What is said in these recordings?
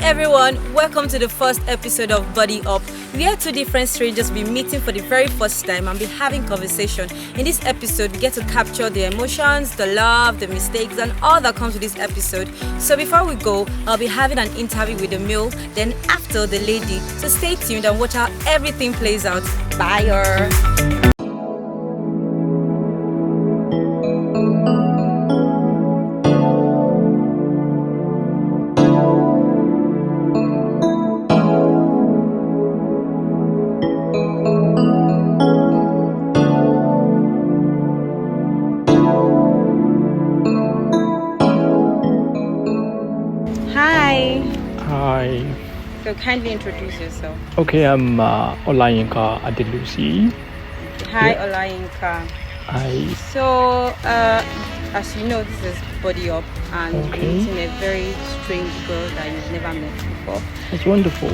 everyone, welcome to the first episode of Body Up. We are two different strangers be meeting for the very first time and be having conversation. In this episode, we get to capture the emotions, the love, the mistakes, and all that comes with this episode. So before we go, I'll be having an interview with the male, then after the lady. So stay tuned and watch how everything plays out. Bye. Hi. So kindly introduce yourself. Okay, I'm Olayinka Adelusi. Hi, Yeah. Olayinka. Hi. So, as you know, this is Body Up, and Okay. you're meeting a very strange girl that you've never met before. It's wonderful.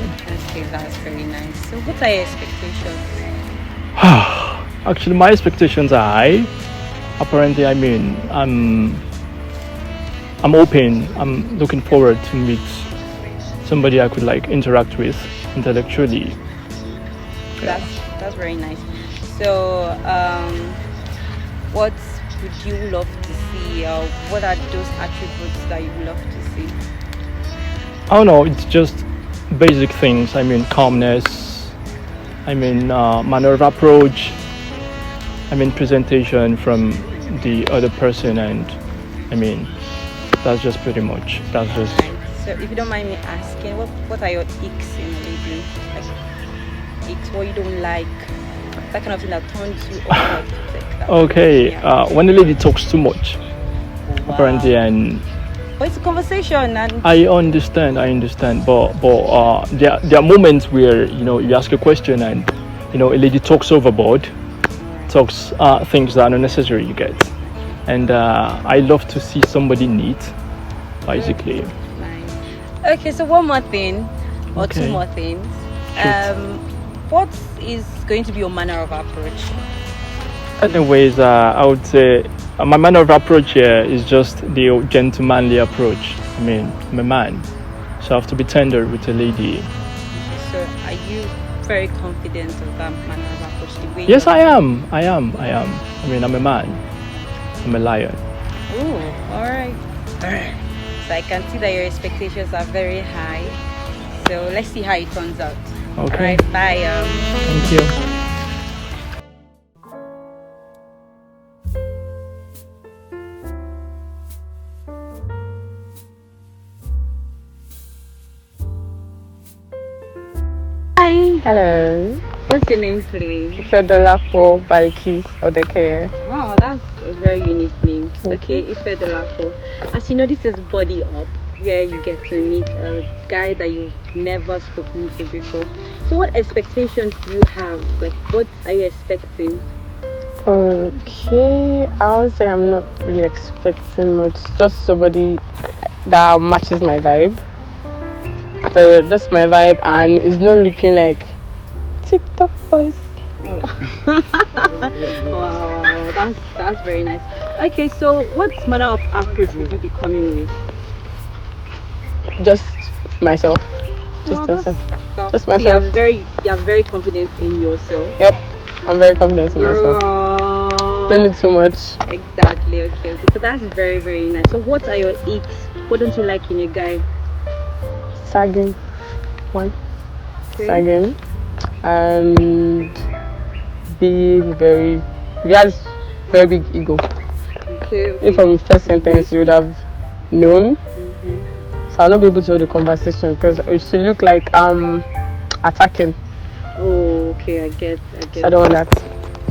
Okay, that's very nice. So, what are your expectations? Actually, my expectations are high. Apparently, I'm open. I'm looking forward to meet somebody I could interact with intellectually. That's very nice. So, what would you love to see? What are those attributes that you love to see? I don't know. It's just basic things. Calmness. Manner of approach. Presentation from the other person, and that's just pretty much. That's just. So if you don't mind me asking, what are your icks in a lady? Like icks, what you don't like, that kind of thing that turns you off. Okay, Yeah. when a lady talks too much, Wow. apparently, and But it's a conversation, and I understand, but there are moments where you ask a question and a lady talks overboard, talks things that are unnecessary. You get, and I love to see somebody neat, basically. nice. Okay, so one more thing, or Okay. two more things. Shoot. What is going to be your manner of approach? Anyways, I would say my manner of approach here is just the gentlemanly approach. I'm a man, so I have to be tender with a lady. So are you very confident of that manner of approach? The way Yes, you- I am. I'm a man. I'm a lion. Oh, all right. So I can see that your expectations are very high. So let's see how it turns out. Okay. All right, bye. Thank you. Hi. Hello, What's your name, please? Ifedolapo Balkis Odeke. Wow, that's a very unique name. Okay, Okay. Ifedolapo. As you know, this is Body Up, where you get to meet a guy that you've never spoken to before. So, what expectations do you have? Like, what are you expecting? Okay, I would say I'm not really expecting much. Just somebody that matches my vibe. So that's my vibe, and it's not looking like TikTok boys. Wow, that's very nice. Okay, so what manner of approach would you be coming with? Just myself. Just Well, that's- myself. Just You are myself. very confident in yourself. Yep, I'm very confident in myself. Girl. Don't need too much. Exactly. Okay. So that's very, very nice. So what are your icks? What don't you like in a guy? Sagging. One. Okay. Sagging. And being very. He has very big ego. Okay. If from the first sentence you would have known, so I'll not be able to hold the conversation because it should look like I'm attacking. Oh, okay. I get. So I don't want that.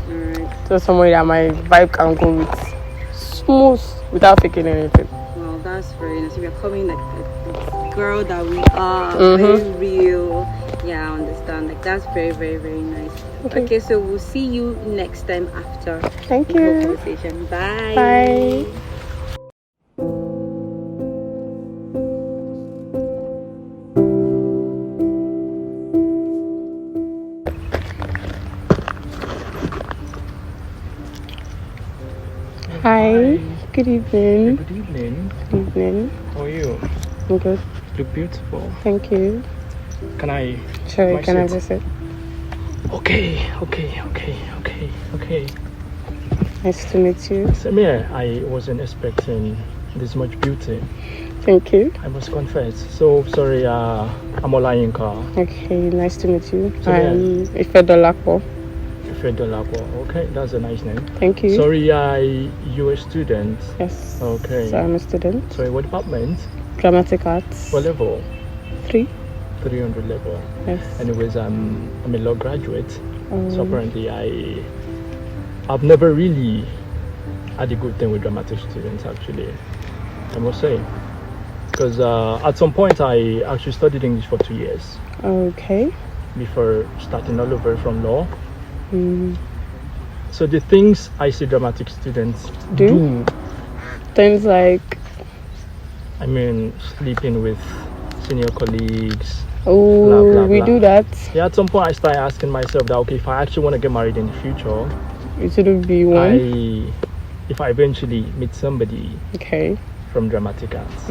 Alright. So somebody that my vibe can go with smooth without faking anything. Well, that's very nice. We are coming like the girl that we are, Mhm. very real. Yeah, I understand. Like that's very, very, very nice. Okay, so we'll see you next time after Thank the whole you. conversation. Bye. Bye. Hi. Good evening. Good evening. Good evening. How are you? I'm good. look beautiful. Thank you. Can I? Sure, can I visit? Okay. Nice to meet you. Same here. I wasn't expecting this much beauty. Thank you. I must confess. So sorry, I'm Olayinka. Okay, nice to meet you. So, I'm Ifedolapo. Okay, that's a nice name. Thank you. Sorry, you're a student. Yes. Okay. So I'm a student. Sorry, what department? Dramatic arts. What level? 3. 300 level. Yes. Anyways, I'm a law graduate. So apparently I've never really had a good thing with dramatic students, actually, I must say. Because at some point I actually studied English for 2 years. Okay. Before starting all over from law. So the things I see dramatic students do, things like, I mean, sleeping with senior colleagues. Oh, blah, blah, we blah. do that. Yeah, at some point I started asking myself that, okay, if I actually want to get married in the future, It shouldn't be one. If I eventually meet somebody Okay. from dramatic arts,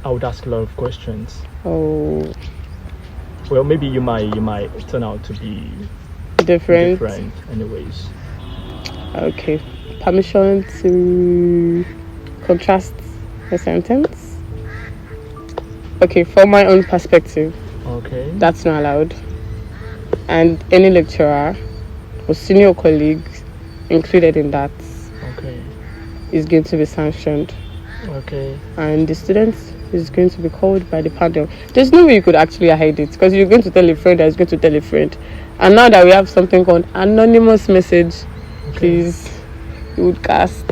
I would ask a lot of questions. Oh, Well, maybe you might turn out to be different. anyways. Okay. Permission to contrast the sentence. Okay, from my own perspective, Okay. that's not allowed. And any lecturer or senior colleague included in that Okay. is going to be sanctioned. Okay. And the students is going to be called by the panel. There's no way you could actually hide it, because you're going to tell a friend that is going to tell a friend. And now that we have something called anonymous message, please, you would cast.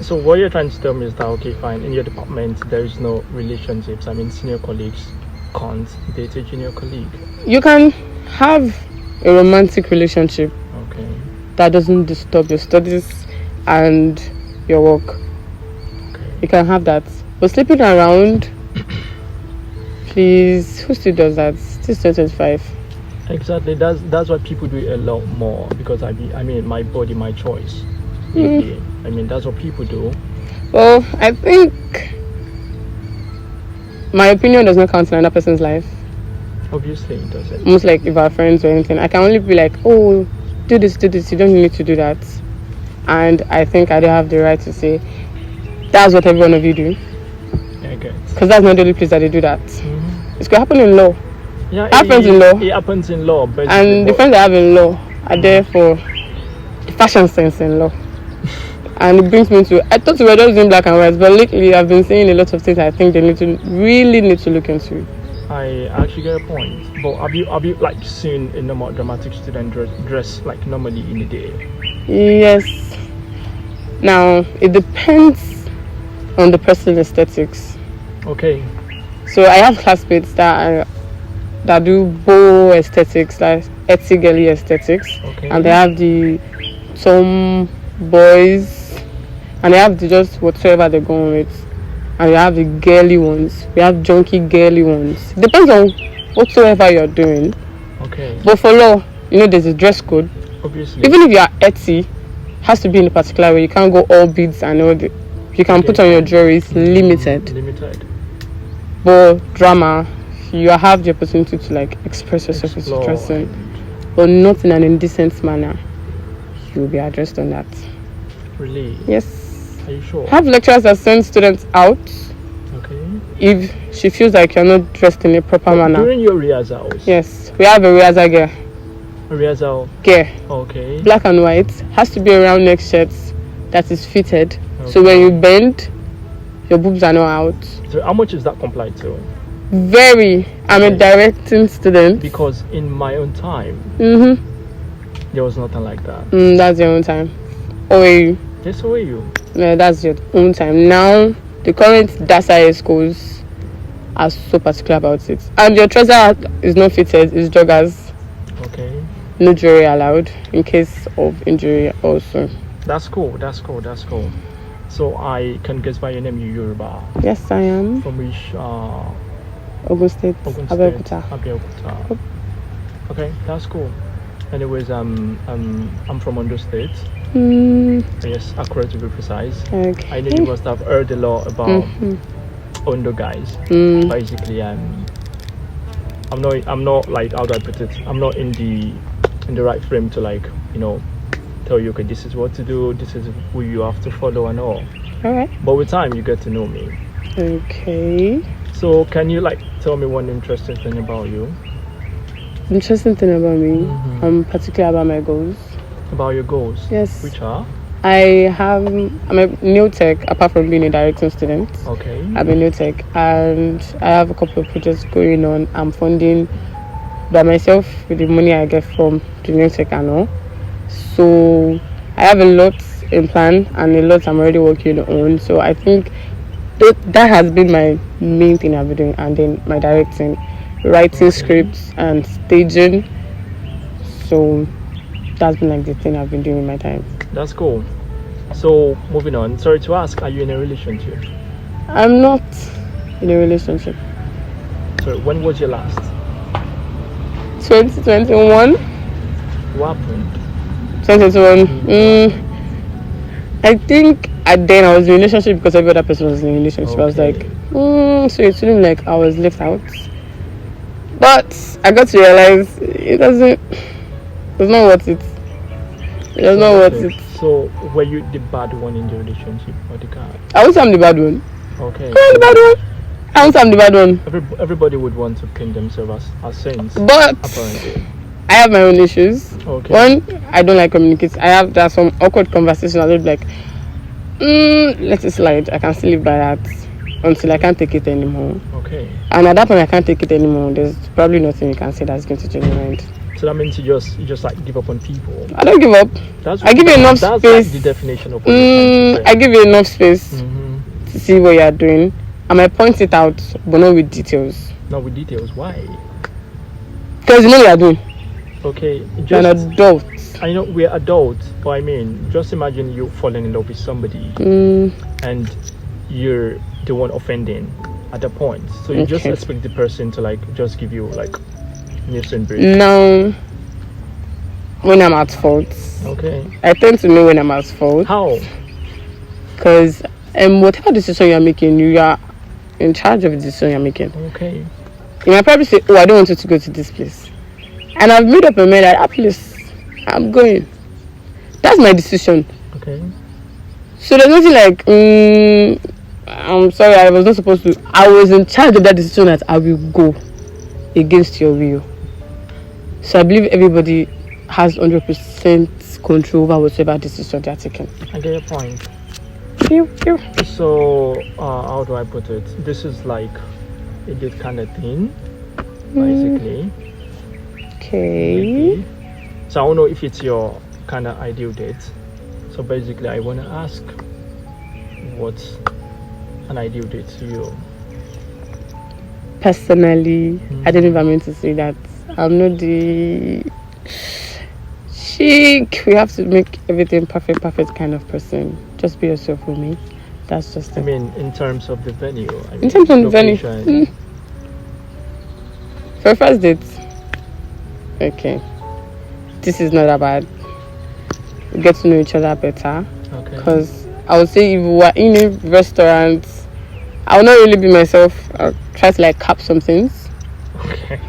So what you're trying to tell me is that, okay, fine, in your department there is no relationships. I mean, senior colleagues can't date a junior colleague. You can have a romantic relationship Okay. that doesn't disturb your studies and your work. Okay. You can have that. But sleeping around, please, who still does that? Still 25. Exactly. That's why people do it a lot more, because I mean, my body, my choice. Really. I mean, that's what people do. Well, I think my opinion does not count in another person's life. Obviously, it doesn't. Most like if our friends or anything, I can only be like, oh, do this. You don't need to do that. And I think I don't have the right to say that's what every one of you do. I get. Because that's not the only place that they do that. It's going to happen in law. Yeah, I have friends in law. It happens in law, basically. And the friends I have in law are there for the fashion sense in law. And it brings me to, I thought we were just doing black and white, but lately I've been seeing a lot of things I think they really need to look into. I actually get a point. But have you like seen a normal dramatic student dress like normally in a day? Yes. Now, it depends on the person's aesthetics. Okay. So I have classmates that do bow aesthetics, like etsy girly aesthetics. Okay. And they have the tomboys, and they have the just whatsoever they're going with. And we have the girly ones. We have junky girly ones. Depends on whatsoever you're doing. Okay. But for law, there's a dress code. Obviously. Even if you are Etsy, has to be in a particular way. You can't go all beads and all the. You can put on your jewelry. It's limited. But drama, you have the opportunity to like express yourself as a person, but not in an indecent manner. You will be addressed on that. Really? Yes. Are you sure? Have lecturers that send students out. Okay. If she feels like you're not dressed in a proper manner. During your rehearsals? Yes. We have a rehearsal girl. A rehearsal? Girl. Okay. Black and white. Has to be a round neck shirt that is fitted. Okay. So when you bend, your boobs are not out. So how much is that complied to? Very. I'm a directing student. Because in my own time, there was nothing like that. That's your own time. OAU. Yes, OAU. Yeah, that's your own time. Now, the current DASA schools are so particular about it. And your trouser is not fitted, it's joggers. Okay. No jewelry allowed in case of injury also. That's cool. So I can guess by your name, you Yoruba. Yes, I am. From which? Ogun State. Abeokuta. Abeokuta. Okay, that's cool. Anyways, I'm from Ondo State. Yes, Accra to be precise. Okay. I know you must have heard a lot about Ondo guys. Basically, I'm not like, how do I put it? I'm not in the right frame to, like, tell you, okay, this is what to do, this is who you have to follow and all. Alright. But with time, you get to know me. Okay. So can you, like, tell me one interesting thing about you? Interesting thing about me, I'm particular about my goals. About your goals? Yes. Which are? I'm a new tech, apart from being a directing student. Okay. I'm a new tech, and I have a couple of projects going on. I'm funding by myself with the money I get from the new tech and all. So I have a lot in plan and a lot I'm already working on. So I think that has been my main thing I've been doing, and then my directing, writing scripts and staging. So that's been like the thing I've been doing in my time. That's cool. So moving on. Sorry to ask, are you in a relationship? I'm not in a relationship. Sorry, when was your last? 2021. What happened? 2021. I think then I was in a relationship because every other person was in a relationship. Okay. I was like, so it seemed like I was left out. But I got to realize it's not worth it. It's not worth it. So were you the bad one in the relationship or the guy? I won't say I'm the bad one. Okay. I'm the bad one. I won't say I'm the bad one. Everybody would want to paint themselves as saints. But apparently, I have my own issues. Okay. One, I don't like communicating. There are some awkward conversations. I'll be like, let it slide. I can still live by that until I can't take it anymore. Okay. And at that point, I can't take it anymore. There's probably nothing you can say that's going to change my mind. So that means you just like give up on people. I don't give up. I give you enough space. That's like the definition of what you're trying to say. I give you enough space to see what you are doing. I might point it out, but not with details. Not with details. Why? Because you know what you are doing. Okay. You're an adult. I know we're adults, but I mean, just imagine you falling in love with somebody and you're the one offending at the point. So you just expect the person to like just give you like news and break. Now, when I'm at fault, I tend to know when I'm at fault. How? Because whatever decision you're making, you are in charge of the decision you're making. Okay. You might probably say, I don't want you to go to this place. And I've made up my mind that place I'm going. That's my decision. Okay. So there's nothing like, I'm sorry, I was not supposed to. I was in charge of that decision that I will go against your will. So I believe everybody has 100% control over whatever decision they're taking. I get your point. Pew. So, how do I put it? This is like a date kind of thing, basically. Okay. Maybe. So I don't know if it's your kind of ideal date. So basically, I want to ask, what's an ideal date to you? Personally, I don't know if I'm going to say that. I'm not the chic. We have to make everything perfect kind of person. Just be yourself with me. That's just it. I mean, in terms of the venue. In terms of the venue. For a first date. Okay. This is not that bad. We get to know each other better. Okay. Because I would say if we were in a restaurant, I will not really be myself. I'll try to like cap some things. Okay.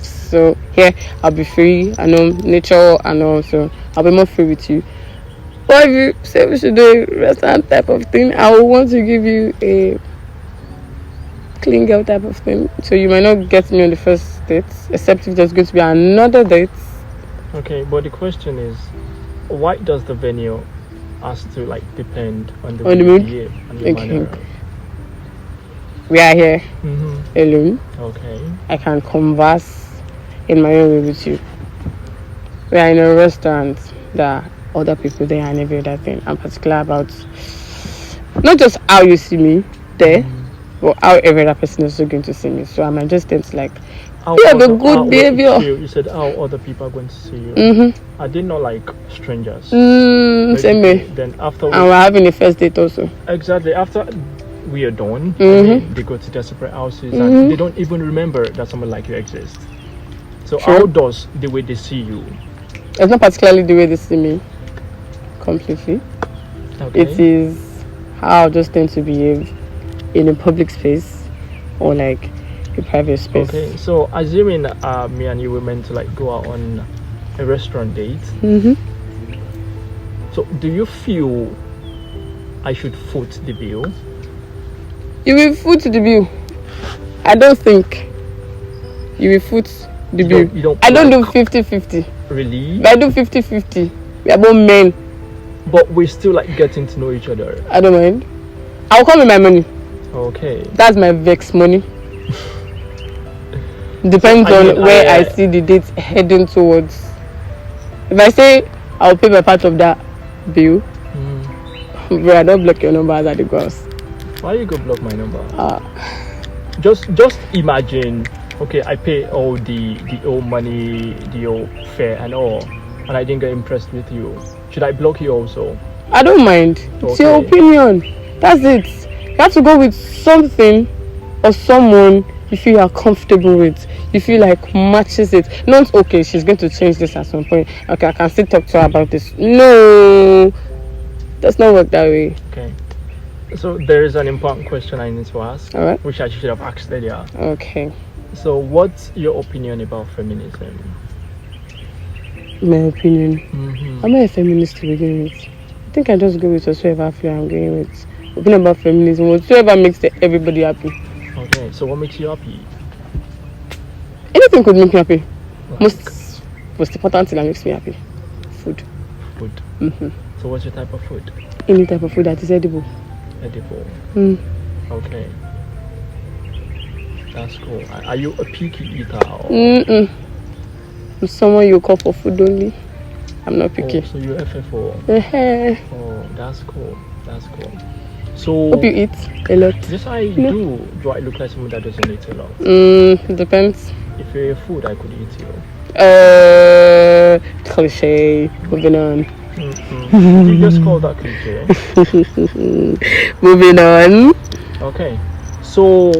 So here I'll be free. I know nature and all, so I'll be more free with you. But if you say we should do a restaurant type of thing, I will want to give you a clean girl type of thing. So you might not get me on the first date, except if there's going to be another date. Okay, but the question is, why does the venue has to like depend on the mood? Yeah, on the manner? We are here alone. Okay. I can converse in my own way with you. We are in a restaurant. There are other people there and every other thing. I'm particular about not just how you see me there, but how every other person is also going to see me. So I might just tend to like have a good behavior. You said how other people are going to see you. I did not like strangers. Same way. Then after and we're having a first date also. Exactly. After we are done, they go to their separate houses and they don't even remember that someone like you exists. So how does the way they see you? It's not particularly the way they see me. Completely. Okay. It is how I just tend to behave in a public space or like a private space. Okay, so assuming me and you were meant to like go out on a restaurant date. So do you feel I should foot the bill? You will foot the bill. I don't think you will foot the bill. I don't do 50-50. Really? But I do 50-50. We are both men. But we're still like getting to know each other. I don't mind. I'll come with my money. Okay. That's my vex money. Depends on where I see the date heading towards. If I say I'll pay my part of that bill, bro, I don't block your number at the girls. Why you go block my number? Just imagine. Okay, I pay all the old money, the old fare and all, and I didn't get impressed with you. Should I block you also? I don't mind. It's your opinion. That's it. You have to go with something or someone you feel you're comfortable with. You feel like matches it. Not okay, she's going to change this at some point. Okay, I can still talk to her about this. No, does not work that way. Okay. So there is an important question I need to ask, Alright. which I should have asked earlier. Okay. So what's your opinion about feminism? My opinion. I'm not a feminist to begin with. I think I just go with whatever I feel I'm going with. Opinion about feminism, whatever makes everybody happy. Okay, so what makes you happy? Anything could make me happy. Most important thing that makes me happy. Food. Food. So what's your type of food? Any type of food that is edible. Edible. Okay. That's cool. Are you a picky eater? Or? I'm someone you call for food only. I'm not picky. Oh, so you're FFO. Oh, that's cool. That's cool. So hope you eat a lot. Yes, I do. Do I look like someone that doesn't eat a lot? Depends. If you're a food, I could eat you. Cliche. Moving on. You just call that cliche. Moving on. Okay. So,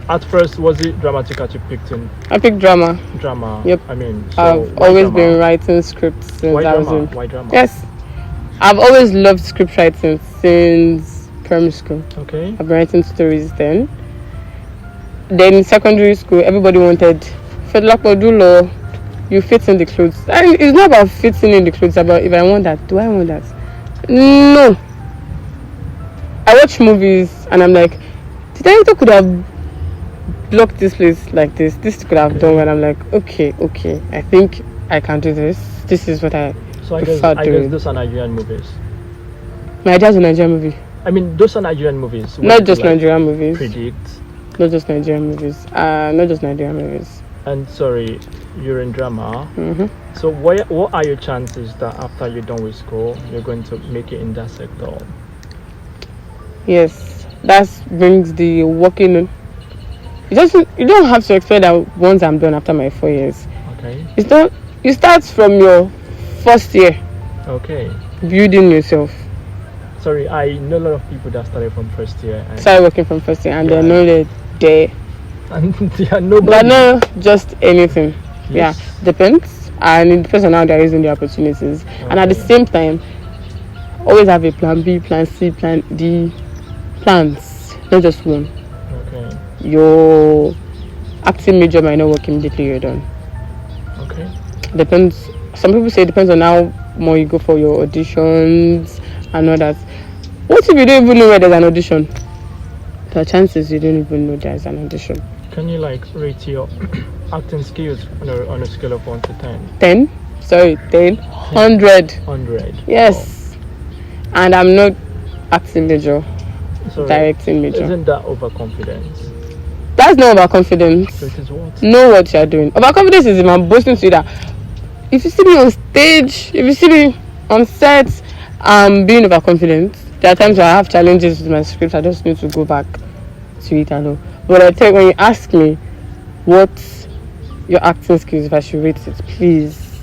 at first, was it dramatic that you picked in? I picked drama. Drama. Yep. I mean, so I've always been writing scripts since why I was drama? in. Why drama? Yes. I've always loved script writing since primary school. Okay. I've been writing stories then. Then in secondary school, everybody wanted Fedlapo do law. You fit in the clothes. And it's not about fitting in the clothes, it's about if I want that. Do I want that? No. I watch movies and I'm like, the director could have blocked this place like this. This could have done. And I'm like, okay. I think I can do this. This is what I So I guess those are Nigerian movies. My idea is a Nigerian movie. I mean, those are Nigerian movies. Not just Nigerian movies. Predict. Not just Nigerian movies. Not just Nigerian movies. And sorry, you're in drama. So what are your chances that after you're done with school, you're going to make it in that sector? Yes, that brings the working. You don't have to expect that once I'm done after my 4 years. Okay. You start from your first year. Okay. Building yourself. Sorry, I know a lot of people that started from first year. Started working from first year and they're not there. And they are nobody. But not just anything. Yes. Yeah, depends. And it depends on how they're using the opportunities. Okay. And at the same time, always have a plan B, plan C, plan D, plans, not just one. Okay. Your acting major might not work immediately you're done. Okay. Depends. Some people say it depends on how more you go for your auditions and all that. What if you don't even know where there's an audition? The chances you don't even know there's an audition. Can you like rate your acting skills on a scale of 1 to 10? 10? Sorry, 10? 100. 100. Yes. Oh. And I'm not acting major. Sorry, directing major. Isn't that overconfidence? That's not overconfidence. So it is what? Know what you're doing. Overconfidence is if I'm boasting to you that if you see me on stage, if you see me on set, I'm being overconfident. There are times where I have challenges with my script. I just need to go back to it and all. But I tell you, when you ask me what's your acting skills, if I should rate it, please.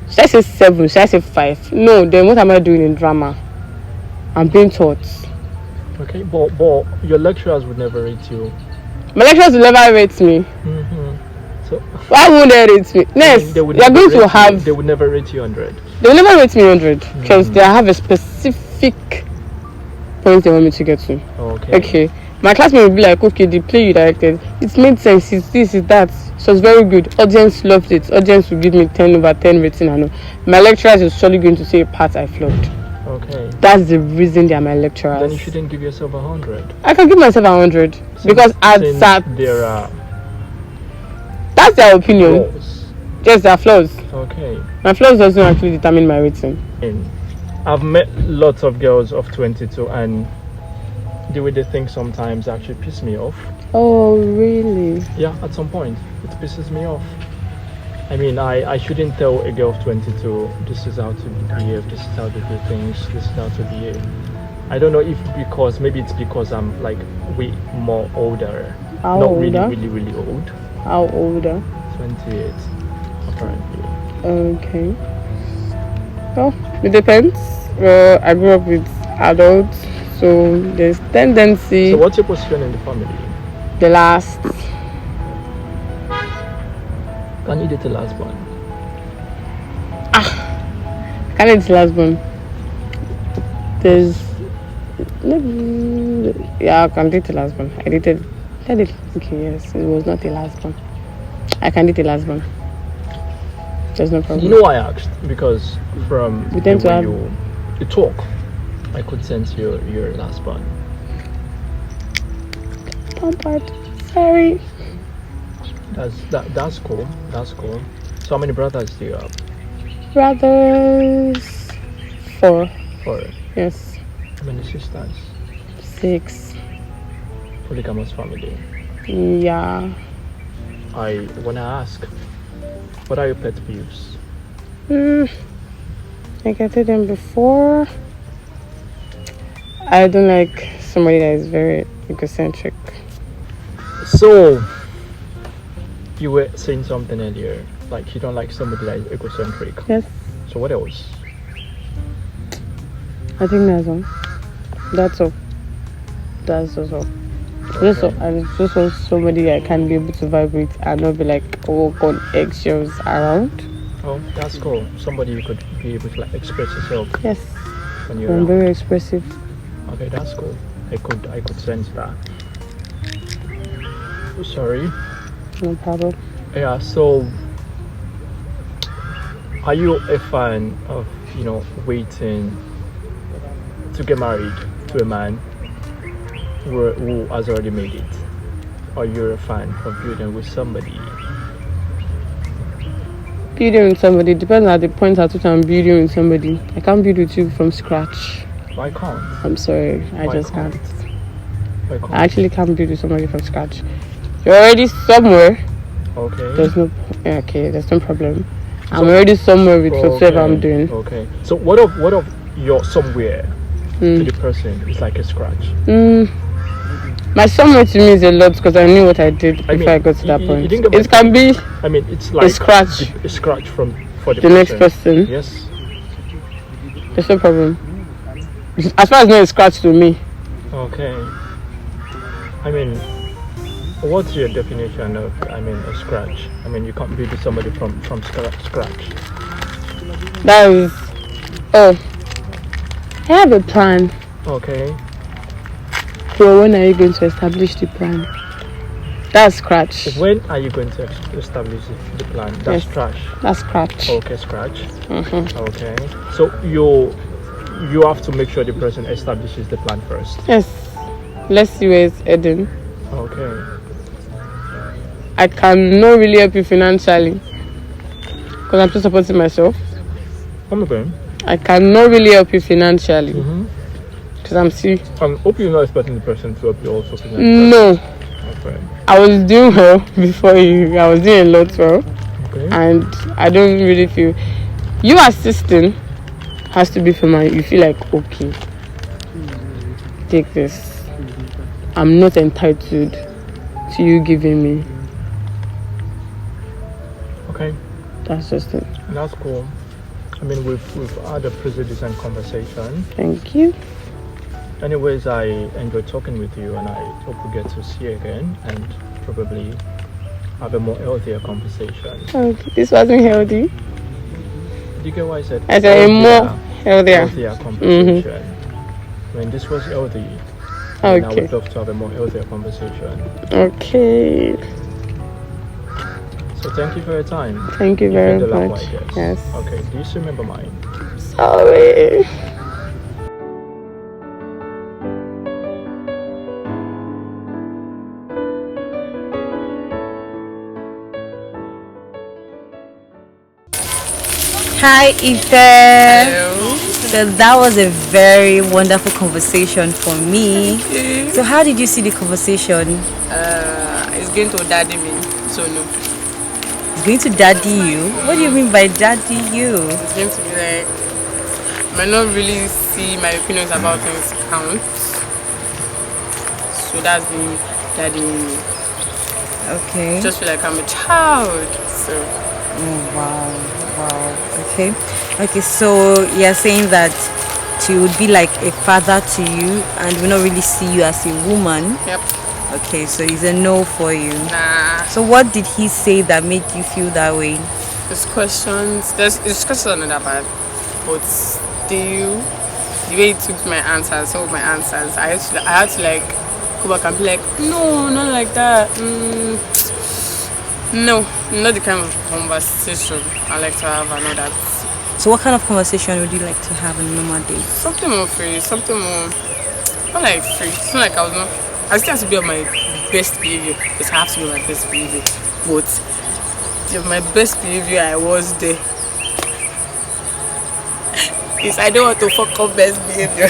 Should I say 7? Should I say 5? No, then what am I doing in drama? I'm being taught. Okay, but your lecturers would never rate you. My lecturers will never rate me. So why would they rate me? Next, they are going to have. They would never rate you 100. They will never rate me 100 because they have a specific point they want me to get to. Okay. Okay. My classmate would be like, okay, the play you directed, it made sense, it's this, it's that. So it's very good. Audience loved it. Audience will give me 10 over 10 rating. I know. My lecturers is surely going to say a part I flopped. Okay. That's the reason they are my lecturers. Then you shouldn't give yourself 100. I can give myself 100 because Since there are that's their opinion. flaws. Yes, there are flaws. Okay. My flaws doesn't actually determine my rating. I've met lots of girls of 22 and the way they think sometimes actually piss me off. Oh, really? Yeah, at some point it pisses me off. I mean, I shouldn't tell a girl of 22 this is how to behave, this is how to do things, this is how to behave. I don't know if maybe it's because I'm like way more older. How Not older? really old. How older? 28 apparently. Okay. Well, it depends. I grew up with adults, so there's tendency. So what's your position in the family? The last. Can you date the last one? Can it's the last one? There's. Yeah, I can date the last one. I did. Okay, yes, it was not the last one. I can date the last one. There's no problem. You know why I asked? Because from We the tend to way have- you talk, I could sense your last one. Pampered. Sorry. That's cool. That's cool. So how many brothers do you have? Brothers. 4. 4. Yes. How many sisters? 6. Polygamous family. Yeah. I wanna ask, what are your pet peeves? Like I told them before, I don't like somebody that is very egocentric. So you were saying something earlier, like you don't like somebody that is egocentric. Yes, So what else? I think that's all. That's all. That's also. I just want somebody I can be able to vibe with and not be like walk on eggshells around. Oh, that's cool. Somebody you could be able to like express yourself Yes, when you're I'm around. very expressive. Okay, that's cool. I could sense that. Sorry. No problem. Yeah, so are you a fan of, waiting to get married to a man who has already made it? Or you're a fan of building with somebody? Building with somebody depends on the point at which I'm building with somebody. I can't build with you from scratch. Why can't? I'm sorry, I Why just can't? can't. Why can't? I actually can't build with somebody from scratch. You're already somewhere. Okay. There's no problem. I'm already somewhere with whatever I'm doing. Okay. So what of you're somewhere to the person is like a scratch? My somewhere to me is a lot because I knew what I did before I got to that you point. didn't get It can be I mean, it's like scratch. A scratch for the the next person. Yes. There's no problem. As far as not a scratch to me. Okay. I mean, what's your definition of, a scratch? I mean, you can't build somebody from scratch. That is. Oh, I have a plan. Okay. So when are you going to establish the plan? That's scratch. When are you going to establish the plan? That's Yes. trash. That's scratch. Okay, scratch. Okay. So you have to make sure the person establishes the plan first. Yes. Let's see where it's heading. Okay. I cannot really help you financially because I'm still supporting myself. Come again. I cannot really help you financially because I'm still. I hope you're not expecting the person to help you also financially. No, Okay. I was doing well before you. I was doing a lot well, Okay. and I don't really feel you assisting has to be for my. You feel like okay, take this. I'm not entitled to you giving me. Okay. That's just it. That's cool. I mean, we've had a pretty decent conversation. Thank you. Anyways, I enjoyed talking with you, and I hope we get to see you again and probably have a more healthier conversation. Oh, this wasn't healthy. Do you get what I said? I said a more healthier. Healthier conversation. I mean, this was healthy. And I Okay. would love to have a more healthier conversation. Okay. So thank you for your time. Thank you You very feel the love, much. I guess. Yes. Okay, do you still remember mine? Sorry. Hi, Ife. Hello. So that was a very wonderful conversation for me. So how did you see the conversation? It's going to daddy me, so no. It's going to daddy you? What do you mean by daddy you? It's going to be like, I might not really see my opinions about things count. So that's me daddy me. Okay. Just feel like I'm a child. So Wow. Okay, so you're saying that she would be like a father to you and will not really see you as a woman. yep. Okay, so it's a no for you. Nah. So what did he say that made you feel that way? There's questions. There's questions on that part. But still, the way he took my answers, some of my answers, I had to like go back and be like, no, not like that. No, not the kind of conversation I like to have and all that. So what kind of conversation would you like to have on a normal day? Something more free, something more, not like free. It's not like I still have to be on my best behavior. Because I have to be on my best behavior. But my best behavior, I was there. Is I don't want to fuck up best behavior.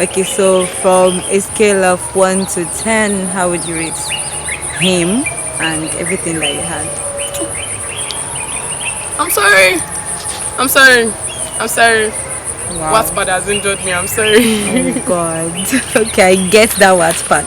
Okay, so from a scale of 1 to 10, how would you rate him and everything that you had? I'm sorry. Wow. Wattpad has injured me. I'm sorry. Oh God. Okay, I get that part.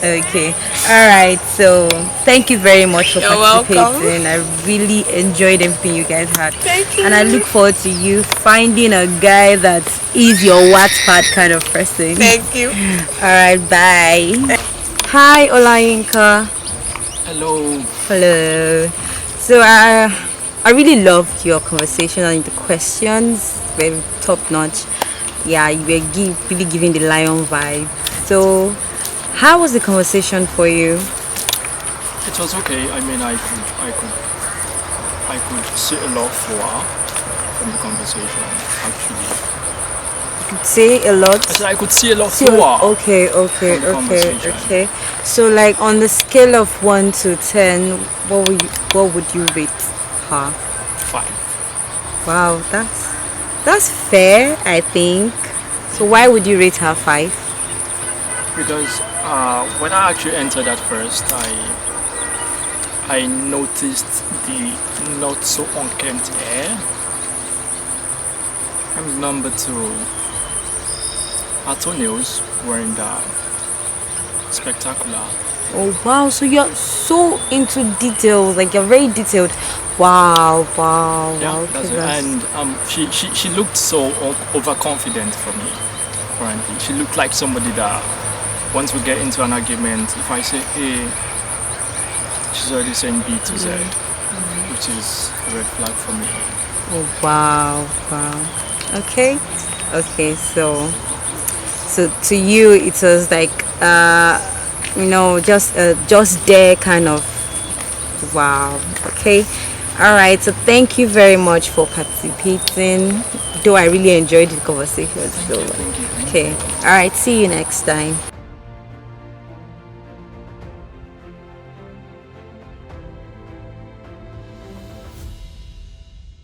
Okay. All right. So thank you very much for You're participating. I really enjoyed everything you guys had. Thank you. And I look forward to you finding a guy that is your Wattpad kind of person. Thank you. All right. Bye. Hi, Olayinka. Hello. Hello. So I really loved your conversation and the questions. Very top notch. Yeah, you were really giving the lion vibe. So, how was the conversation for you? It was okay. I mean, I could see a lot for her from the conversation. Actually, Say a lot. I said I could see a lot for her. Okay. So, like on the scale of 1 to 10, what would you rate her? 5. Wow, that's fair, I think. So, why would you rate her 5? Because when I actually entered at first, I noticed the not so unkempt hair. And number 2, her toenails weren't spectacular. Oh wow, so you're so into details, like you're very detailed. Wow. Yeah, Okay, that's it. And she looked so overconfident for me. Apparently, she looked like somebody that once we get into an argument, if I say A, she's already saying B to Z, which is a red flag for me. Oh wow. Okay. So to you it was like just there kind of. Wow. Okay. All right. So thank you very much for participating. Though I really enjoyed the conversation. So Thank you. okay. All right. See you next time.